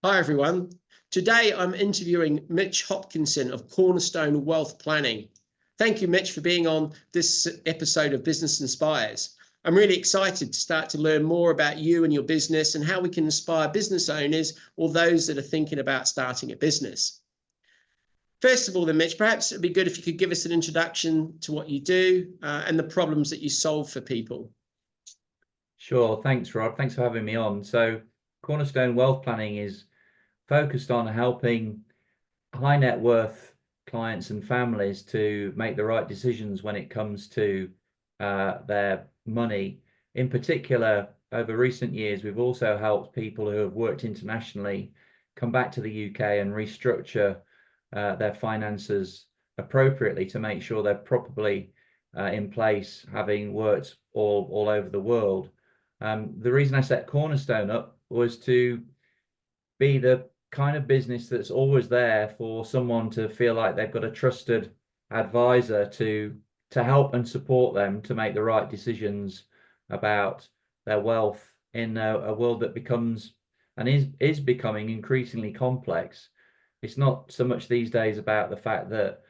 Hi, everyone. Today, I'm interviewing Mitch Hopkinson of Cornerstone Wealth Planning. Thank you, Mitch, for being on this episode of Business Inspires. I'm really excited to start to learn more about you and your business and how we can inspire business owners or those that are thinking about starting a business. First of all, then, Mitch, perhaps it'd be good if you could give us an introduction to what you do and the problems that you solve for people. Sure. Thanks, Rod. Thanks for having me on. So Cornerstone Wealth Planning is focused on helping high net worth clients and families to make the right decisions when it comes to their money. In particular, over recent years, we've also helped people who have worked internationally come back to the UK and restructure their finances appropriately to make sure they're properly in place, having worked all over the world. The reason I set Cornerstone up was to be the kind of business that's always there for someone to feel like they've got a trusted advisor to help and support them to make the right decisions about their wealth in a world that becomes and is becoming increasingly complex. It's not so much these days about the fact that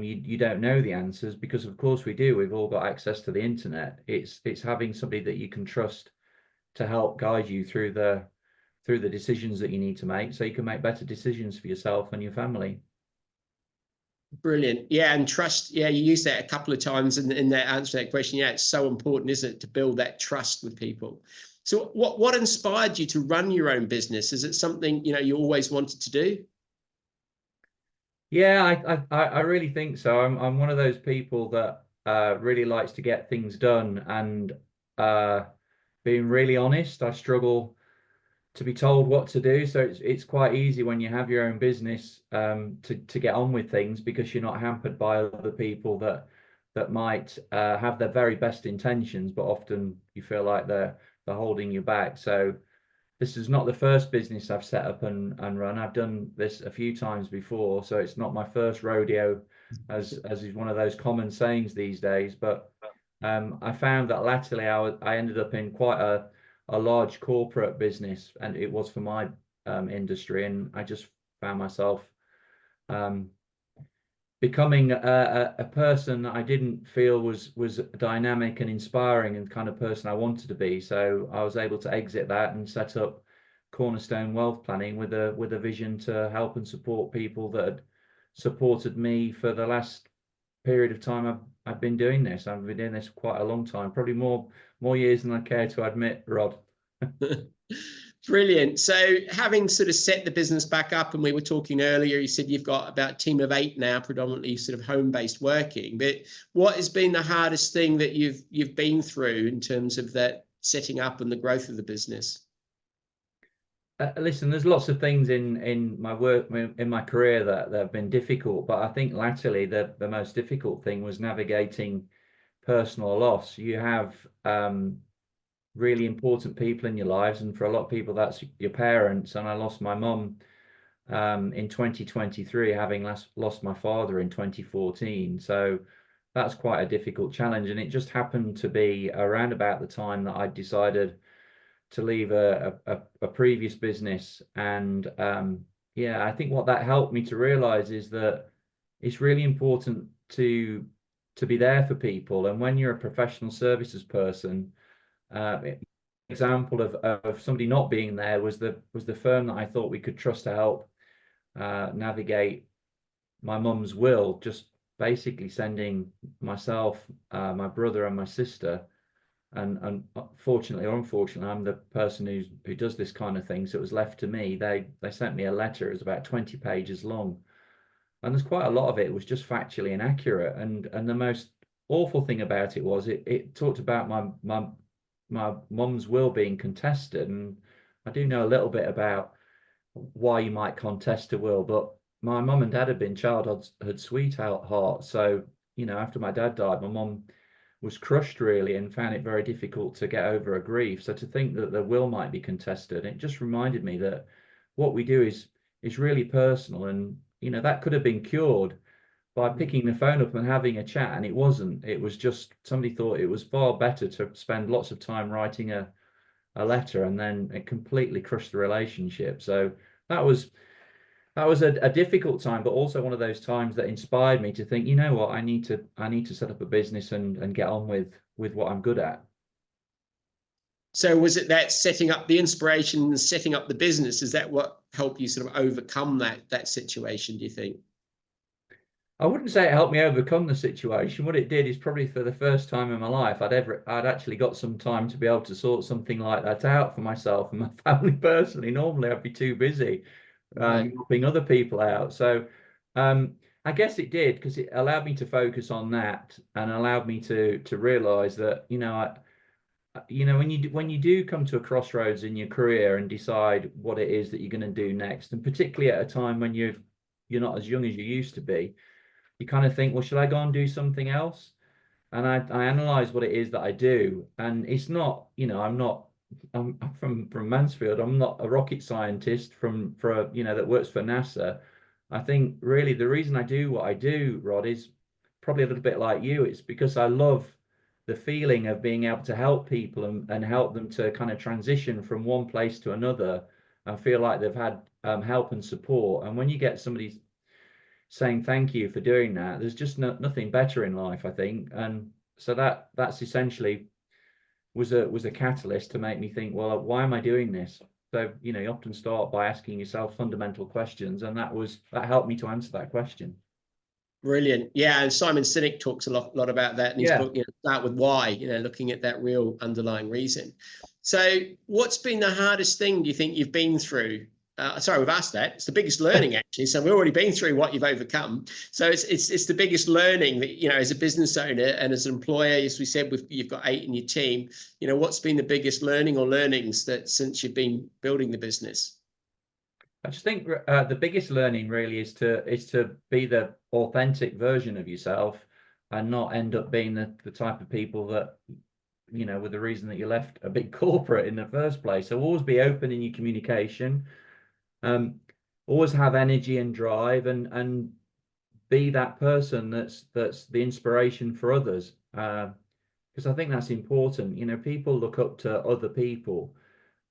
you don't know the answers, because of course we do. We've all got access to the internet. It's having somebody that you can trust to help guide you through the decisions that you need to make, so you can make better decisions for yourself and your family. Brilliant. Yeah, and trust. Yeah, you used that a couple of times in that answer to that question. Yeah, it's so important, isn't it, to build that trust with people. So what inspired you to run your own business? Is it something you always wanted to do? Yeah, I really think so. I'm one of those people that really likes to get things done, and being really honest, I struggle to be told what to do. So it's quite easy when you have your own business to get on with things, because you're not hampered by other people that might have their very best intentions, but often you feel like they're holding you back. So this is not the first business I've set up and run. I've done this a few times before, so it's not my first rodeo, as is one of those common sayings these days. But I found that latterly I ended up in quite a large corporate business, and it was for my industry, and I just found myself becoming a person that I didn't feel was dynamic and inspiring and the kind of person I wanted to be. So I was able to exit that and set up Cornerstone Wealth Planning with a vision to help and support people that had supported me for the last period of time I've been doing this. I've been doing this quite a long time, probably more years than I care to admit, Rod. Brilliant. So having sort of set the business back up, and we were talking earlier, you said you've got about a team of 8 now, predominantly sort of home-based working. But what has been the hardest thing that you've been through in terms of that setting up and the growth of the business? Listen, there's lots of things in my work, in my career, that have been difficult, but I think latterly the most difficult thing was navigating personal loss. You have really important people in your lives, and for a lot of people that's your parents. And I lost my mum in 2023, having lost my father in 2014. So that's quite a difficult challenge, and it just happened to be around about the time that I decided to leave a previous business. And yeah, I think what that helped me to realize is that it's really important to be there for people. And when you're a professional services person, example of somebody not being there was the firm that I thought we could trust to help navigate my mum's will, just basically sending myself, my brother and my sister. And fortunately or unfortunately, I'm the person who does this kind of thing, so it was left to me. They sent me a letter. It was about 20 pages long, and there's quite a lot of it was just factually inaccurate. And the most awful thing about it was it talked about my mum's will being contested. And I do know a little bit about why you might contest a will, but my mum and dad had been childhood sweethearts. So after my dad died, my mum was crushed really, and found it very difficult to get over a grief. So to think that the will might be contested, it just reminded me that what we do is really personal. And that could have been cured by picking the phone up and having a chat, and it wasn't. It was just somebody thought it was far better to spend lots of time writing a letter, and then it completely crushed the relationship. So that was a difficult time, but also one of those times that inspired me to think, you know what, I need to set up a business and get on with what I'm good at. So was it that setting up the inspiration and setting up the business? Is that what helped you sort of overcome that situation, do you think? I wouldn't say it helped me overcome the situation. What it did is, probably for the first time in my life, I'd actually got some time to be able to sort something like that out for myself and my family personally. Normally I'd be too busy helping other people out. So I guess it did, because it allowed me to focus on that and allowed me to realize that, when you do come to a crossroads in your career and decide what it is that you're going to do next, and particularly at a time when you're not as young as you used to be, you kind of think, well, should I go and do something else? And I analyze what it is that I do, and it's not, I'm from Mansfield. I'm not a rocket scientist that works for NASA. I think really the reason I do what I do, Rod, is probably a little bit like you. It's because I love the feeling of being able to help people and help them to kind of transition from one place to another and feel like they've had help and support. And when you get somebody saying thank you for doing that, there's just nothing better in life, I think. And so that's essentially was a catalyst to make me think, well, why am I doing this? So, you often start by asking yourself fundamental questions, and that helped me to answer that question. Brilliant. Yeah, and Simon Sinek talks a lot about that in his book, Start With Why, looking at that real underlying reason. So what's been the hardest thing, do you think, you've been through? Sorry, we've asked that. It's the biggest learning, actually. So we've already been through what you've overcome. So it's the biggest learning that, as a business owner and as an employer, as we said, you've got 8 in your team, what's been the biggest learning or learnings that since you've been building the business? I just think the biggest learning really is to be the authentic version of yourself and not end up being the type of people that, with the reason that you left a big corporate in the first place. So always be open in your communication, always have energy and drive, and be that person that's the inspiration for others. Because I think that's important. People look up to other people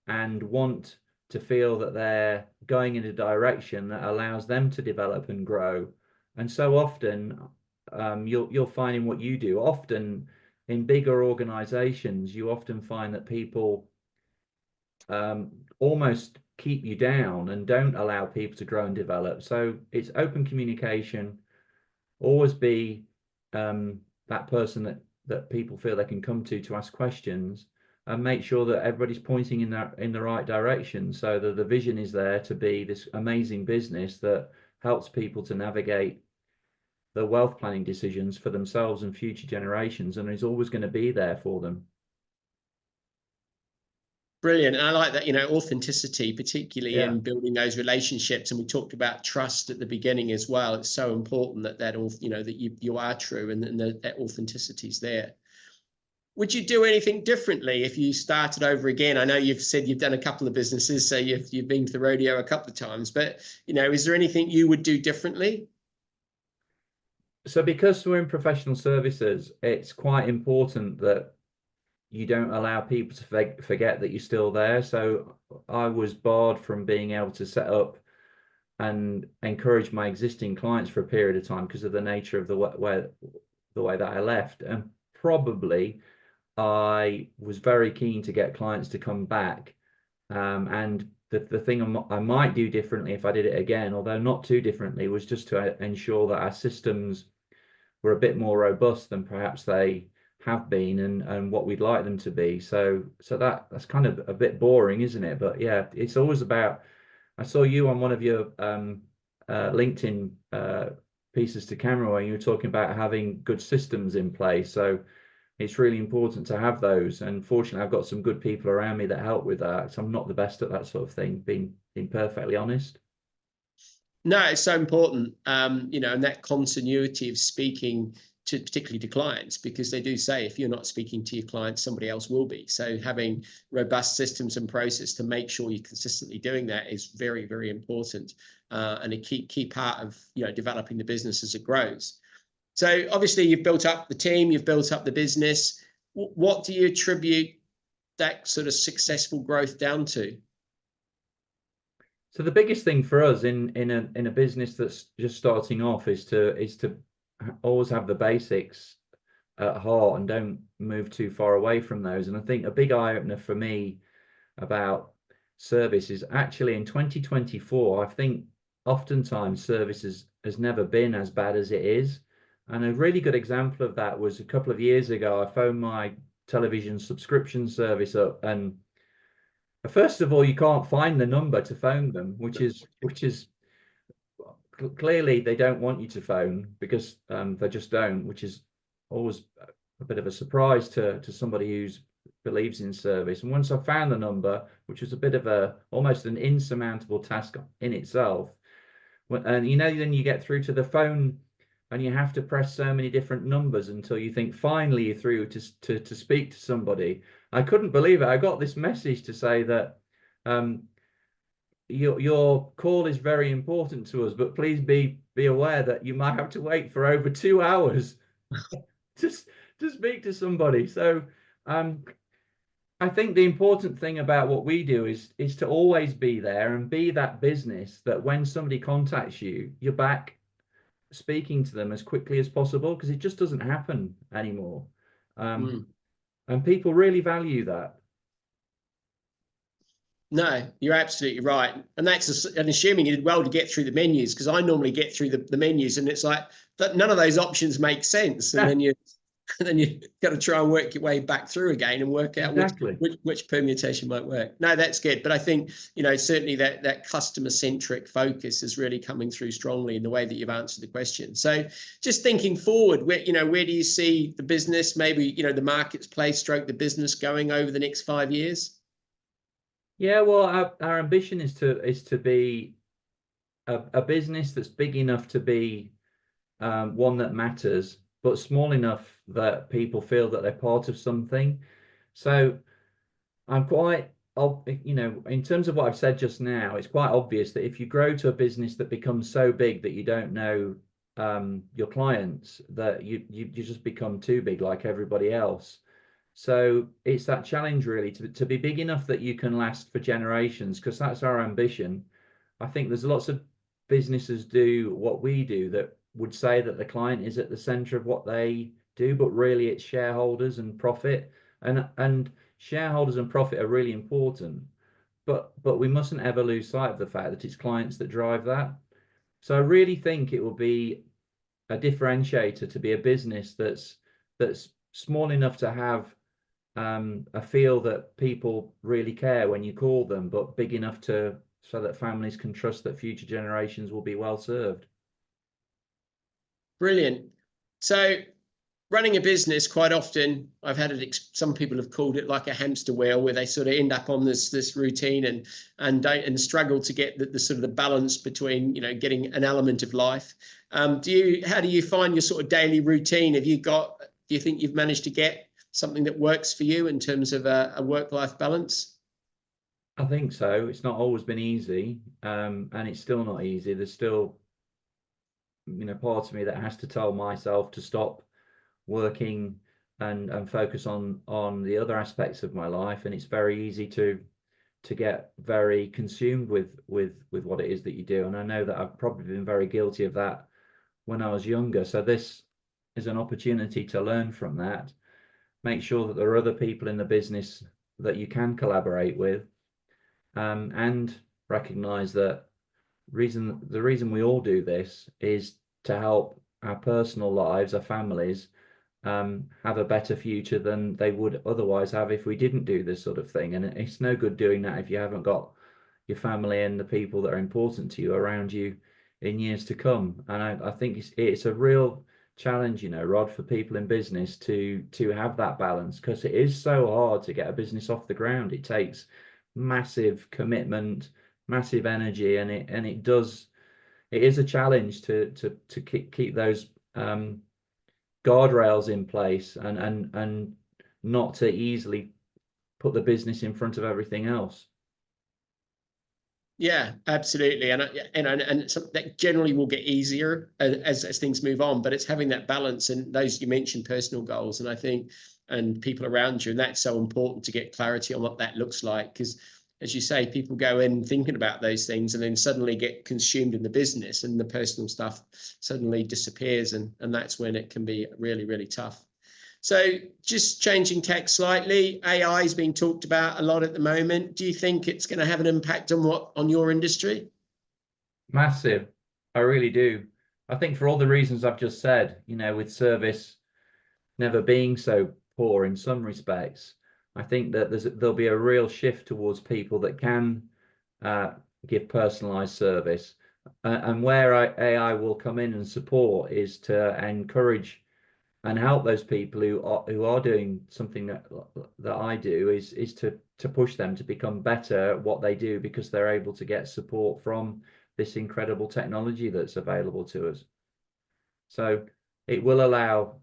and want to feel that they're going in a direction that allows them to develop and grow. And so often, you'll find in what you do, often in bigger organizations, you often find that people almost keep you down and don't allow people to grow and develop. So it's open communication, always be that person that people feel they can come to ask questions, and make sure that everybody's pointing in the right direction, so that the vision is there to be this amazing business that helps people to navigate the wealth planning decisions for themselves and future generations, and is always going to be there for them. Brilliant. And I like that, authenticity, particularly in building those relationships. And we talked about trust at the beginning as well. It's so important that you are true and that authenticity is there. Would you do anything differently if you started over again? I know you've said you've done a couple of businesses, so you've been to the rodeo a couple of times, but, is there anything you would do differently? So because we're in professional services, it's quite important that you don't allow people to forget that you're still there. So I was barred from being able to set up and encourage my existing clients for a period of time because of the nature of the way that I left. And probably I was very keen to get clients to come back. And the thing I might do differently if I did it again, although not too differently, was just to ensure that our systems were a bit more robust than perhaps they have been and what we'd like them to be. So that's kind of a bit boring, isn't it? But yeah, it's always about, I saw you on one of your LinkedIn pieces to camera where you were talking about having good systems in place. So it's really important to have those. And fortunately, I've got some good people around me that help with that. So I'm not the best at that sort of thing, being perfectly honest. No, it's so important, and that continuity of speaking particularly to clients, because they do say if you're not speaking to your clients, somebody else will be. So having robust systems and process to make sure you're consistently doing that is very, very important, and a key part of developing the business as it grows. So obviously you've built up the team, you've built up the business. What do you attribute that sort of successful growth down to? So the biggest thing for us in a business that's just starting off is to always have the basics at heart and don't move too far away from those. And I think a big eye opener for me about service is actually in 2024, I think oftentimes services has never been as bad as it is. And a really good example of that was a couple of years ago, I phoned my television subscription service up, and first of all, you can't find the number to phone them, which is clearly they don't want you to phone because they just don't, which is always a bit of a surprise to somebody who's believes in service. And once I found the number, which was a bit of a almost an insurmountable task in itself, and then you get through to the phone and you have to press so many different numbers until you think finally you're through to speak to somebody. I couldn't believe it. I got this message to say that your call is very important to us, but please be aware that you might have to wait for over 2 hours just to speak to somebody. So I think the important thing about what we do is to always be there and be that business that when somebody contacts you, you're back speaking to them as quickly as possible, because it just doesn't happen anymore. And people really value that. No, you're absolutely right. And that's and assuming you did well to get through the menus, because I normally get through the menus and it's like that none of those options make sense. And then you got to try and work your way back through again and work out exactly which permutation might work. No, that's good. But I think, certainly that customer centric focus is really coming through strongly in the way that you've answered the question. So just thinking forward, where do you see the business, maybe, the marketplace stroke the business going over the next 5 years? Yeah, well, our ambition is to be a business that's big enough to be one that matters, but small enough that people feel that they're part of something. So I'm quite, in terms of what I've said just now, it's quite obvious that if you grow to a business that becomes so big that you don't know your clients, that you just become too big like everybody else. So it's that challenge really to be big enough that you can last for generations, because that's our ambition. I think there's lots of businesses do what we do that would say that the client is at the center of what they do, but really it's shareholders and profit, and shareholders and profit are really important, but we mustn't ever lose sight of the fact that it's clients that drive that. So I really think it will be a differentiator to be a business that's small enough to have a feel that people really care when you call them, but big enough so that families can trust that future generations will be well served. Brilliant. So running a business, quite often I've had it, some people have called it like a hamster wheel, where they sort of end up on this routine and struggle to get the sort of the balance between, getting an element of life. How do you find your sort of daily routine? Do you think you've managed to get something that works for you in terms of a work-life balance? I think so. It's not always been easy, and it's still not easy. There's still, part of me that has to tell myself to stop working and focus on the other aspects of my life. And it's very easy to get very consumed with what it is that you do. And I know that I've probably been very guilty of that when I was younger. So this is an opportunity to learn from that. Make sure that there are other people in the business that you can collaborate with, and recognize that the reason we all do this is to help our personal lives, our families, have a better future than they would otherwise have if we didn't do this sort of thing. And it's no good doing that if you haven't got your family and the people that are important to you around you in years to come. And I think it's a real challenge, Rod, for people in business to have that balance, because it is so hard to get a business off the ground. It takes massive commitment, massive energy, and it is a challenge to keep those guardrails in place and not to easily put the business in front of everything else. Yeah, absolutely. And that generally will get easier as things move on, but it's having that balance, and those you mentioned personal goals, and I think, and people around you, and that's so important to get clarity on what that looks like, because as you say, people go in thinking about those things and then suddenly get consumed in the business, and the personal stuff suddenly disappears, and that's when it can be really, really tough. So just changing tack slightly, AI is being talked about a lot at the moment. Do you think it's going to have an impact on your industry? Massive. I really do. I think for all the reasons I've just said, with service never being so poor in some respects, I think that there'll be a real shift towards people that can give personalized service. And where AI will come in and support is to encourage and help those people who are doing something that I do, is to push them to become better at what they do, because they're able to get support from this incredible technology that's available to us. So it will allow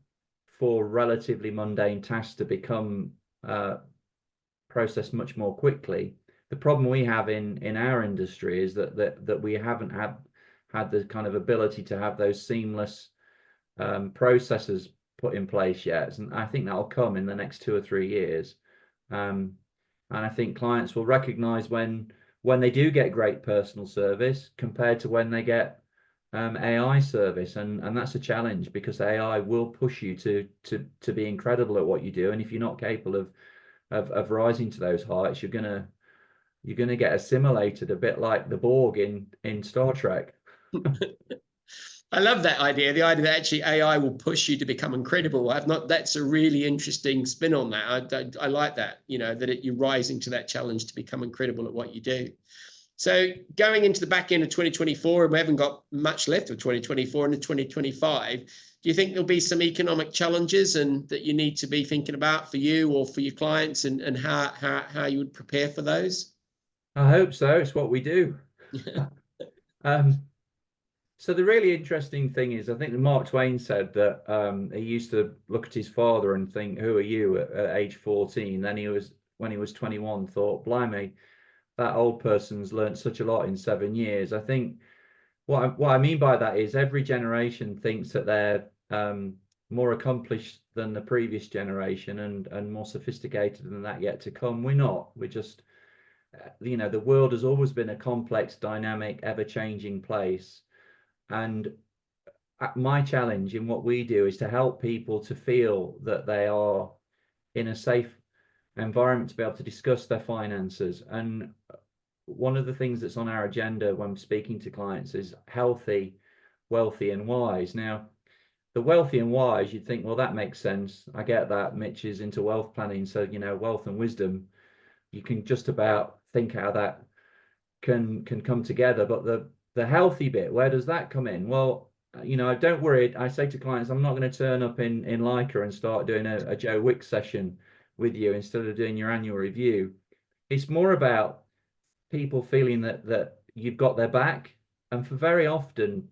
for relatively mundane tasks to become processed much more quickly. The problem we have in our industry is that we haven't had the kind of ability to have those seamless processes put in place yet, and I think that'll come in the next 2 or 3 years. And I think clients will recognize when they do get great personal service compared to when they get AI service, and that's a challenge, because AI will push you to be incredible at what you do, and if you're not capable of rising to those heights, you're gonna get assimilated, a bit like the Borg in Star Trek. I love that idea. The idea that actually AI will push you to become incredible. That's a really interesting spin on that. I like that, that you're rising to that challenge to become incredible at what you do. So going into the back end of 2024, and we haven't got much left of 2024 into 2025, do you think there'll be some economic challenges and that you need to be thinking about for you or for your clients, and how you would prepare for those? I hope so. It's what we do. So the really interesting thing is, I think that Mark Twain said that he used to look at his father and think, "Who are you?" at age 14. Then when he was 21, thought, "Blimey, that old person's learned such a lot in 7 years." I think what I mean by that is every generation thinks that they're more accomplished than the previous generation, and more sophisticated than that yet to come. We're not. We're just, the world has always been a complex, dynamic, ever-changing place. And my challenge in what we do is to help people to feel that they are in a safe environment to be able to discuss their finances. And one of the things that's on our agenda when speaking to clients is healthy, wealthy, and wise. Now, the wealthy and wise, you'd think, well, that makes sense. I get that. Mitch is into wealth planning, so wealth and wisdom, you can just about think how that can come together. But the healthy bit, where does that come in? Well, don't worry. I say to clients, I'm not going to turn up in Leica and start doing a Joe Wicks session with you instead of doing your annual review. It's more about people feeling that you've got their back. And for very often,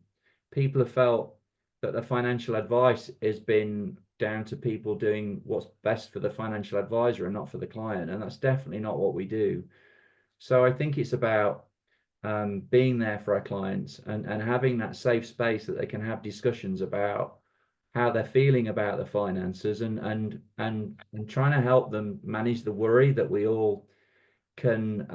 people have felt that the financial advice has been down to people doing what's best for the financial advisor and not for the client. And that's definitely not what we do. So I think it's about being there for our clients and having that safe space that they can have discussions about how they're feeling about the finances, and trying to help them manage the worry that we all can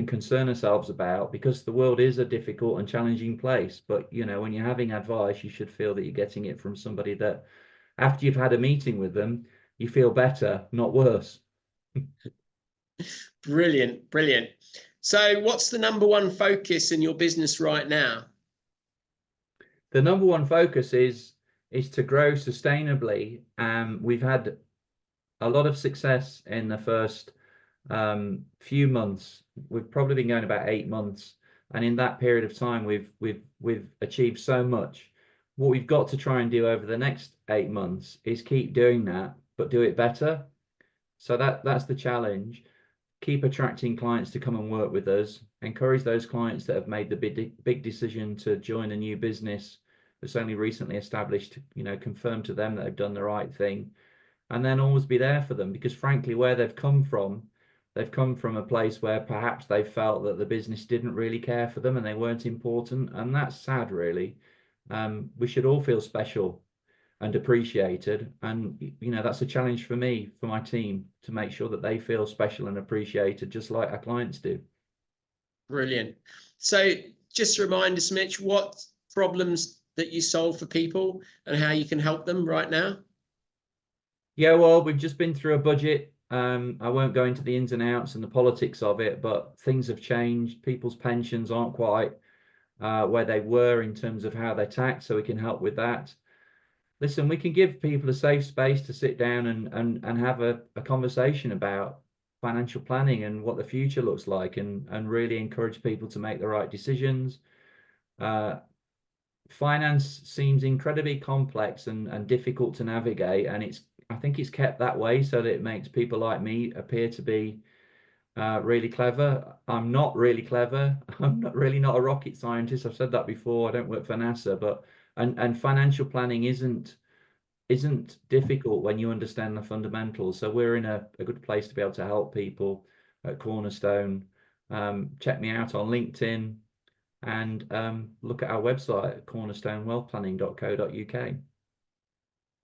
concern ourselves about, because the world is a difficult and challenging place. But when you're having advice, you should feel that you're getting it from somebody that, after you've had a meeting with them, you feel better, not worse. Brilliant. So what's the number one focus in your business right now? The number one focus is to grow sustainably. We've had a lot of success in the first few months. We've probably been going about 8 months, and in that period of time, we've achieved so much. What we've got to try and do over the next 8 months is keep doing that, but do it better. So that's the challenge. Keep attracting clients to come and work with us. Encourage those clients that have made the big decision to join a new business that's only recently established, confirm to them that they've done the right thing, and then always be there for them. Because frankly, where they've come from a place where perhaps they felt that the business didn't really care for them and they weren't important, and that's sad, really. We should all feel special, and appreciated. And that's a challenge for me, for my team, to make sure that they feel special and appreciated, just like our clients do. Brilliant. So just remind us, Mitch, what problems that you solve for people and how you can help them right now. Yeah, well, we've just been through a budget. I won't go into the ins and outs and the politics of it, but things have changed. People's pensions aren't quite where they were in terms of how they're taxed, so we can help with that. Listen, we can give people a safe space to sit down and have a conversation about financial planning and what the future looks like, and really encourage people to make the right decisions. Finance seems incredibly complex and difficult to navigate, and I think it's kept that way so that it makes people like me appear to be really clever. I'm not really clever. I'm not a rocket scientist. I've said that before. I don't work for NASA, but and financial planning isn't difficult when you understand the fundamentals. So we're in a good place to be able to help people at Cornerstone. Check me out on LinkedIn, and look at our website at cornerstonewealthplanning.co.uk.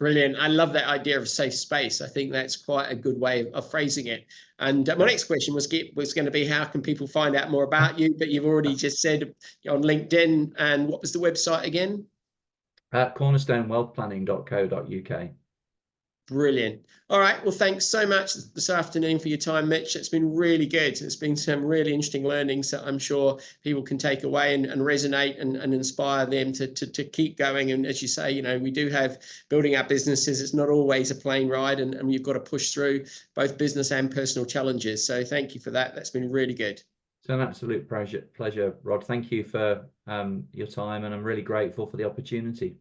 Brilliant. I love that idea of safe space. I think that's quite a good way of phrasing it. And my next question was going to be, how can people find out more about you? But you've already just said on LinkedIn. And what was the website again? cornerstonewealthplanning.co.uk. Brilliant. All right. Well, thanks so much this afternoon for your time, Mitch. It's been really good. It's been some really interesting learnings that I'm sure people can take away and resonate and inspire them to keep going. And as you say, we do have building our businesses. It's not always a plain ride, and you've got to push through both business and personal challenges. So thank you for that. That's been really good. It's an absolute pleasure, Rod. Thank you for your time, and I'm really grateful for the opportunity.